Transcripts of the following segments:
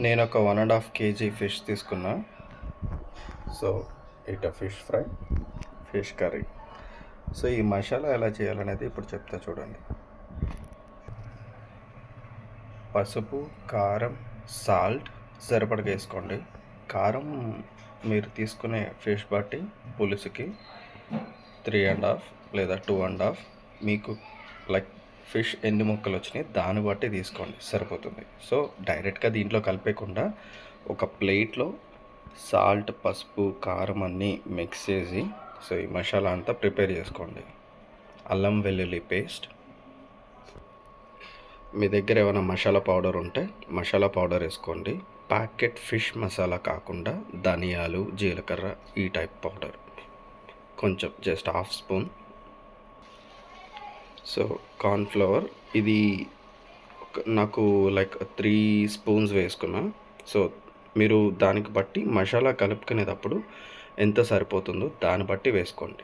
నేను ఒక 1.5 kg fish తీసుకున్నా. సో ఇట fish fry, fish curry. So ఈ మసాలా ఎలా చేయాలనేది ఇప్పుడు చెప్తా చూడండి. పసుపు, కారం, సాల్ట్ సరిపడగా వేసుకోండి. కారం మీరు తీసుకునే ఫిష్ బట్టి పులుసుకి 3.5 లేదా 2.5 మీకు లైక్ ఫిష్ ఎన్ని ముక్కలు వచ్చినాయి దాన్ని బట్టి తీసుకోండి, సరిపోతుంది. సో డైరెక్ట్గా దీంట్లో కలిపేయకుండా ఒక ప్లేట్లో సాల్ట్, పసుపు, కారం అన్నీ మిక్స్ చేసి సో ఈ మసాలా అంతా ప్రిపేర్ చేసుకోండి. అల్లం వెల్లుల్లి పేస్ట్, మీ దగ్గర ఏమైనా మసాలా పౌడర్ ఉంటే మసాలా పౌడర్ వేసుకోండి. ప్యాకెట్ ఫిష్ మసాలా కాకుండా ధనియాలు, జీలకర్ర ఈ టైప్ పౌడర్ కొంచెం జస్ట్ 1/2 స్పూన్. సో కార్న్ఫ్లవర్ ఇది నాకు లైక్ 3 స్పూన్స్ వేసుకున్నా. సో మీరు దానికి బట్టి మసాలా కలుపుకునేటప్పుడు ఎంత సరిపోతుందో దాన్ని బట్టి వేసుకోండి.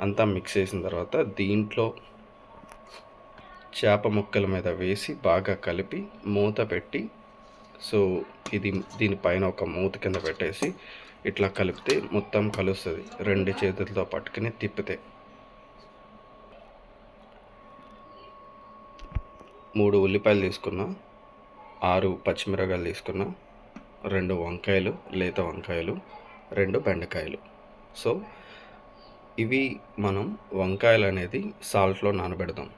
అంతా మిక్స్ చేసిన తర్వాత దీంట్లో చేప ముక్కల మీద వేసి బాగా కలిపి మూత పెట్టి సో దీనిపైన ఒక మూత కింద పెట్టేసి ఇట్లా కలిపితే మొత్తం కలుస్తుంది. 2 చేతులతో పట్టుకుని తిప్పితే 3 ఉల్లిపాయలు తీసుకున్నా, 6 పచ్చిమిరపకాయలు తీసుకున్నా, 2 వంకాయలు, లేత వంకాయలు, 2 బెండకాయలు. సో ఇవి మనం వంకాయలు అనేది సాల్ట్లో నానబెడదాం.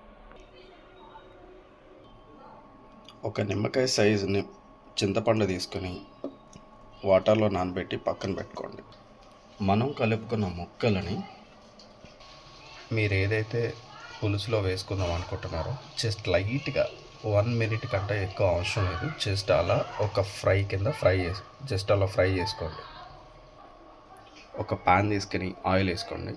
ఒక నిమ్మకాయ సైజుని చింతపండు తీసుకొని వాటర్లో నానబెట్టి పక్కన పెట్టుకోండి. మనం కలుపుకున్న ముక్కలని మీరు ఏదైతే పులుసులో వేసుకుందాం అనుకుంటున్నారో జస్ట్ లైట్గా 1 మినిట్ కంటే ఎక్కువ అవసరం లేదు. జస్ట్ అలా ఒక ఫ్రై కింద జస్ట్ అలా ఫ్రై చేసుకోండి. ఒక ప్యాన్ తీసుకుని ఆయిల్ వేసుకోండి.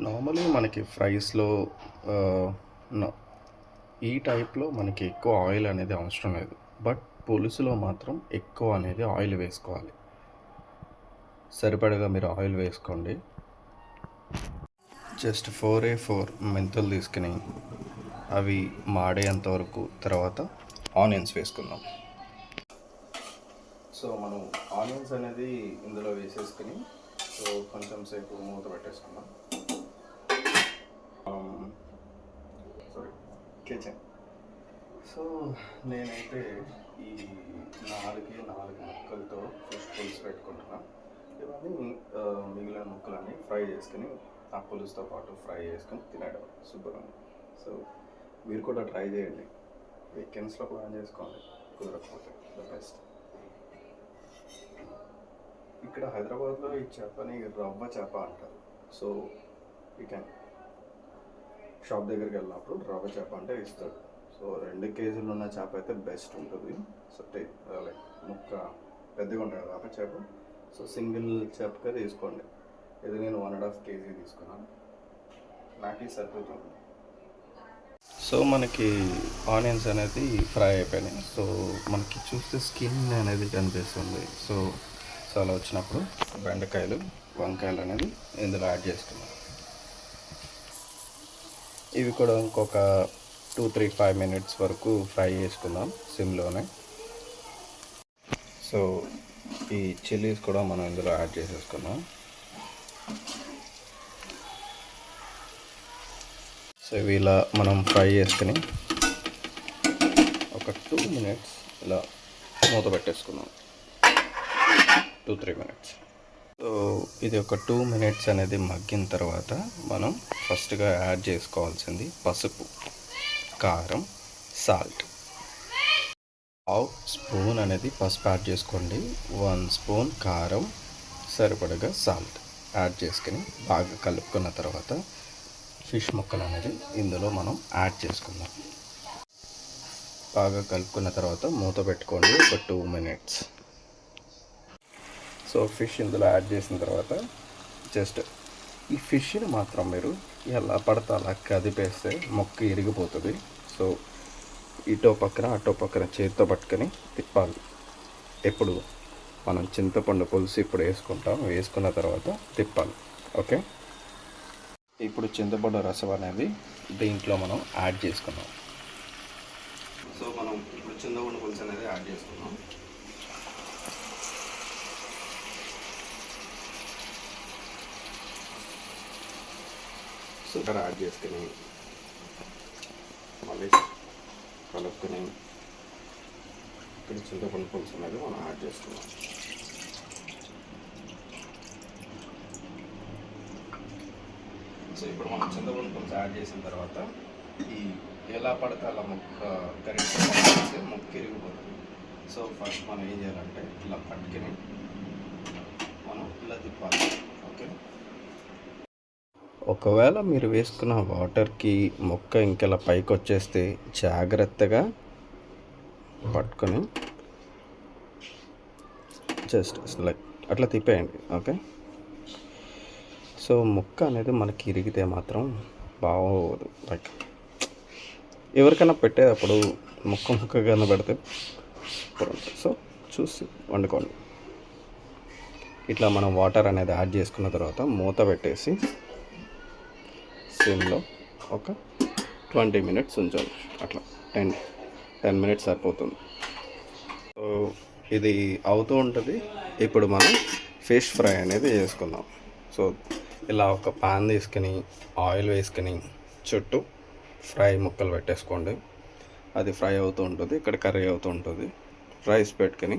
నార్మలీ మనకి ఫ్రైస్లో ఈ టైప్లో మనకి ఎక్కువ ఆయిల్ అనేది అవసరం లేదు. బట్ పులుసులో మాత్రం ఎక్కువ అనేది ఆయిల్ వేసుకోవాలి. సరిపడగా మీరు ఆయిల్ వేసుకోండి. జస్ట్ 4 మెంతులు తీసుకుని అవి మాడేంత వరకు తర్వాత ఆనియన్స్ వేసుకుందాం. సో మనం ఆనియన్స్ అనేది ఇందులో వేసేసుకుని సో కొంచెం సేపు మూత పెట్టేసుకుందాం. కిచెన్. సో నేనైతే ఈ 4 ముక్కలతో ఫిష్ పులుసు పెట్టుకుంటున్నాను. ఇవన్నీ మిగిలిన ముక్కలన్నీ ఫ్రై చేసుకుని ఆ పులుసుతో పాటు ఫ్రై చేసుకుని తినడం శుభ్రంగా. సో మీరు కూడా ట్రై చేయండి. వీకెండ్స్లో ప్లాన్ చేసుకోండి, కుదరకపోతే ద బెస్ట్. ఇక్కడ హైదరాబాద్లో ఈ చేపని రవ్వ చేప అంటారు. సో యూ క్యాన్ షాప్ దగ్గరికి వెళ్ళినప్పుడు రవ్వ చేప అంటే ఇస్తాడు. సో 2 కేజీలు ఉన్న చేప అయితే బెస్ట్ ఉంటుంది. సో లైక్ ముక్క పెద్దగా ఉంటుంది కదా చేప. సో సింగిల్ చేపకే తీసుకోండి. ఇది నేను 1.5 kg తీసుకున్నాను, నాకు సరిపోతుంది. సో మనకి ఆనియన్స్ అనేది ఫ్రై అయిపోయినాయి. సో మనకి చూస్తే స్కిన్ అనేది కనిపిస్తుంది. సో అలా వచ్చినప్పుడు బెండకాయలు, వంకాయలు అనేది ఇందులో యాడ్ చేసుకున్నాం. ఇవి కూడా ఇంకొక 2-5 మినిట్స్ వరకు ఫ్రై చేసుకుందాం సిమ్లోనే. సో ఈ చిల్లీస్ కూడా మనం ఇందులో యాడ్ చేసేసుకున్నాం. సో ఇవి ఇలా మనం ఫ్రై చేసుకుని ఒక 2 మినిట్స్ ఇలా మూత పెట్టేసుకున్నాం. 2-3 మినిట్స్. సో ఇది ఒక 2 మినిట్స్ అనేది మగ్గిన తర్వాత మనం ఫస్ట్గా యాడ్ చేసుకోవాల్సింది పసుపు, కారం, సాల్ట్. 1/2 స్పూన్ అనేది పసుపు యాడ్ చేసుకోండి. 1 స్పూన్ కారం, సరిపడగా సాల్ట్ యాడ్ చేసుకుని బాగా కలుపుకున్న తర్వాత ఫిష్ ముక్కలు అనేది ఇందులో మనం యాడ్ చేసుకుందాం. బాగా కలుపుకున్న తర్వాత మూత పెట్టుకోండి ఒక 2 మినిట్స్. సో ఫిష్ ఇందులో యాడ్ చేసిన తర్వాత జస్ట్ ఈ ఫిష్ని మాత్రం మీరు ఎలా పడితే అలా కదిపేస్తే ముక్క ఇరిగిపోతుంది. సో ఇటో పక్కన అటో పక్కన చేతితో పట్టుకొని తిప్పాలి. ఎప్పుడు మనం చింతపండు పులుసు ఇప్పుడు వేసుకున్న తర్వాత తిప్పాలి. ఓకే, ఇప్పుడు చింతపండు రసం అనేది దీంట్లో మనం యాడ్ చేసుకున్నాం. సో మనం ఇప్పుడు చింతపండు పులుసు అనేది యాడ్ చేసుకున్నాం. సో ఇక్కడ యాడ్ చేసుకుని మళ్ళీ కలుపుకొని ఇక్కడ చింతపండు పులుసు అనేది మనం యాడ్ చేసుకున్నాం. సో ఇప్పుడు మనం చింతపండు పులుసు యాడ్ చేసిన తర్వాత ఈ ఎలా పడితే అలా ముక్క కరెక్ట్గా ముక్క ఇరిగిపోతుంది. సో ఫస్ట్ మనం ఏం చేయాలంటే ఇలా పట్టుకుని మనం ఇలా తిప్పాలి. ఓకే, ఒకవేళ మీరు వేసుకున్న వాటర్కి మొక్క ఇంకెలా పైకి వచ్చేస్తే జాగ్రత్తగా పట్టుకొని జస్ట్ లైక్ అట్లా తిప్పేయండి. ఓకే, సో మొక్క అనేది మనకి ఇరిగితే మాత్రం బాగోదు. లైక్ ఎవరికైనా పెట్టేటప్పుడు ముక్క కింద పెడితే సో చూసి వండుకోండి. ఇట్లా మనం వాటర్ అనేది యాడ్ చేసుకున్న తర్వాత మూత పెట్టేసి సిమ్లో ఒక 20 minutes ఉంచాలి. అట్లా 10 minutes సరిపోతుంది. సో ఇది అవుతూ ఉంటుంది. ఇప్పుడు మనం ఫిష్ ఫ్రై అనేది చేసుకుందాం. సో ఇలా ఒక పాన్ తీసుకుని ఆయిల్ వేసుకుని చుట్టూ ఫ్రై ముక్కలు పెట్టేసుకోండి. అది ఫ్రై అవుతూ ఉంటుంది, ఇక్కడ కర్రీ అవుతూ ఉంటుంది. రైస్ పెట్టుకుని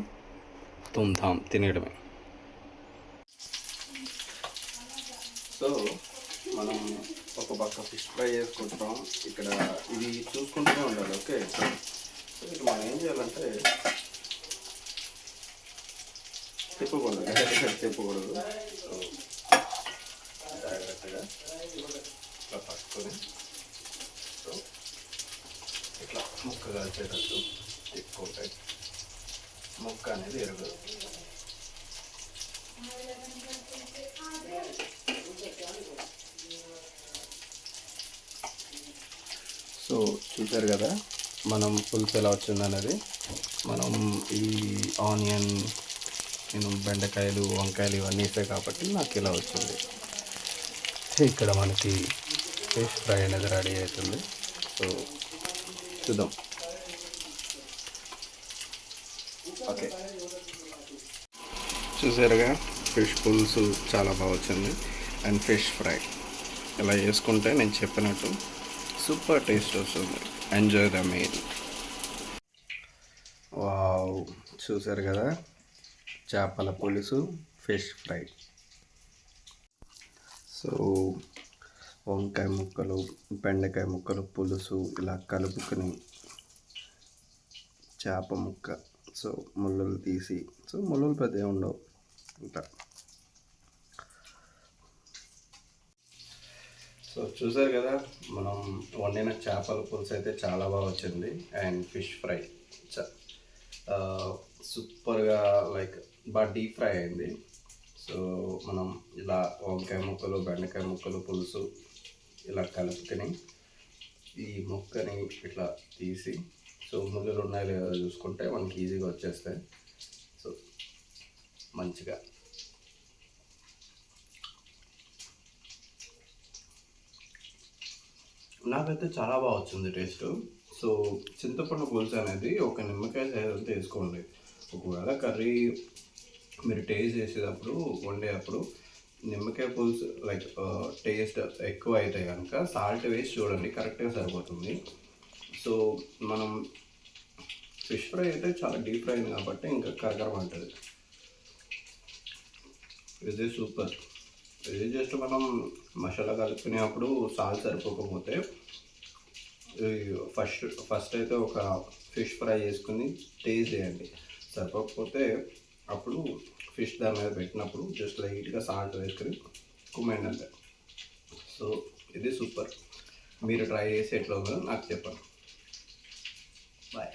తుమ్ధాం తినేయడమే. సో మనం ఒక పక్క ఫిష్ ఫ్రై చేసుకుంటాం, ఇక్కడ ఇది చూసుకుంటూనే ఉండాలి. ఓకే, సో ఇది మనం ఏం చేయాలంటే తిప్పకూడదు, తిప్పకూడదు. సో జాగ్రత్తగా ఇట్లా పట్టుకొని సో ఇట్లా ముక్క కలిసేటట్టు తిప్పుకుంటే ముక్క అనేది ఎరగదు. సో చూసారు కదా మనం పులుసు ఎలా వచ్చిందనేది. మనం ఈ ఆనియన్, నేను బెండకాయలు, వంకాయలు ఇవన్నీ వేసాయి కాబట్టి నాకు ఇలా వచ్చింది. ఇక్కడ మనకి ఫిష్ ఫ్రై అనేది రెడీ అవుతుంది. సో చూద్దాం. ఓకే, చూసారుగా ఫిష్ పులుసు చాలా బాగా వచ్చింది. అండ్ ఫిష్ ఫ్రై ఇలా చేసుకుంటే నేను చెప్పినట్టు సూపర్ టేస్ట్ వస్తుంది. Enjoy the meal. వావ్, చూసారు కదా చేపల పులుసు, ఫిష్ ఫ్రై. సో వంకాయ ముక్కలు, బెండకాయ ముక్కలు పులుసు ఇలా కలుపుకొని చేప ముక్క, సో ముళ్ళలు తీసి, సో ముళ్ళలు పెద్ద ఉండవు ఇంకా. సో చూసారు కదా మనం వండిన చేపల పులుసు అయితే చాలా బాగా వచ్చింది. అండ్ ఫిష్ ఫ్రై సూపర్గా లైక్ బాగా డీప్ ఫ్రై అయింది. సో మనం ఇలా వంకాయ ముక్కలు, బెండకాయ ముక్కలు పులుసు ఇలా కలుపుకొని ఈ ముక్కని ఇట్లా తీసి, సో ముళ్ళులు ఉన్నాయో లేదో చూసుకుంటే మనకి ఈజీగా వచ్చేస్తాయి. సో మంచిగా నాకైతే చాలా బాగా వచ్చింది టేస్ట్. సో చింతపండు పులుసు అనేది ఒక నిమ్మకాయ సైజ్ అంతా వేసుకోండి. ఒకవేళ కర్రీ మీరు టేస్ట్ చేసేటప్పుడు, వండేటప్పుడు నిమ్మకాయ పులుసు లైక్ టేస్ట్ ఎక్కువ అయితే కనుక సాల్ట్ వేసి చూడండి, కరెక్ట్గా సరిపోతుంది. సో మనం ఫిష్ ఫ్రై అయితే చాలా డీప్ ఫ్రై అయింది కాబట్టి ఇంకా కరకరమంటుంది. ఇది సూపర్. ఇది జస్ట్ మనం మసాలా కలుపుకునేటప్పుడు సాల్ట్ సరిపోకపోతే ఫస్ట్ అయితే ఒక ఫిష్ ఫ్రై చేసుకుని టేస్ట్ చేయండి. సరిపోకపోతే అప్పుడు ఫిష్ దాని మీద పెట్టినప్పుడు జస్ట్ లైట్గా సాల్ట్ వేసుకొని కుమ్మండి అంతే. సో ఇది సూపర్. మీరు ట్రై చేసి ఎట్లా ఉందో నాకు చెప్పండి. బాయ్.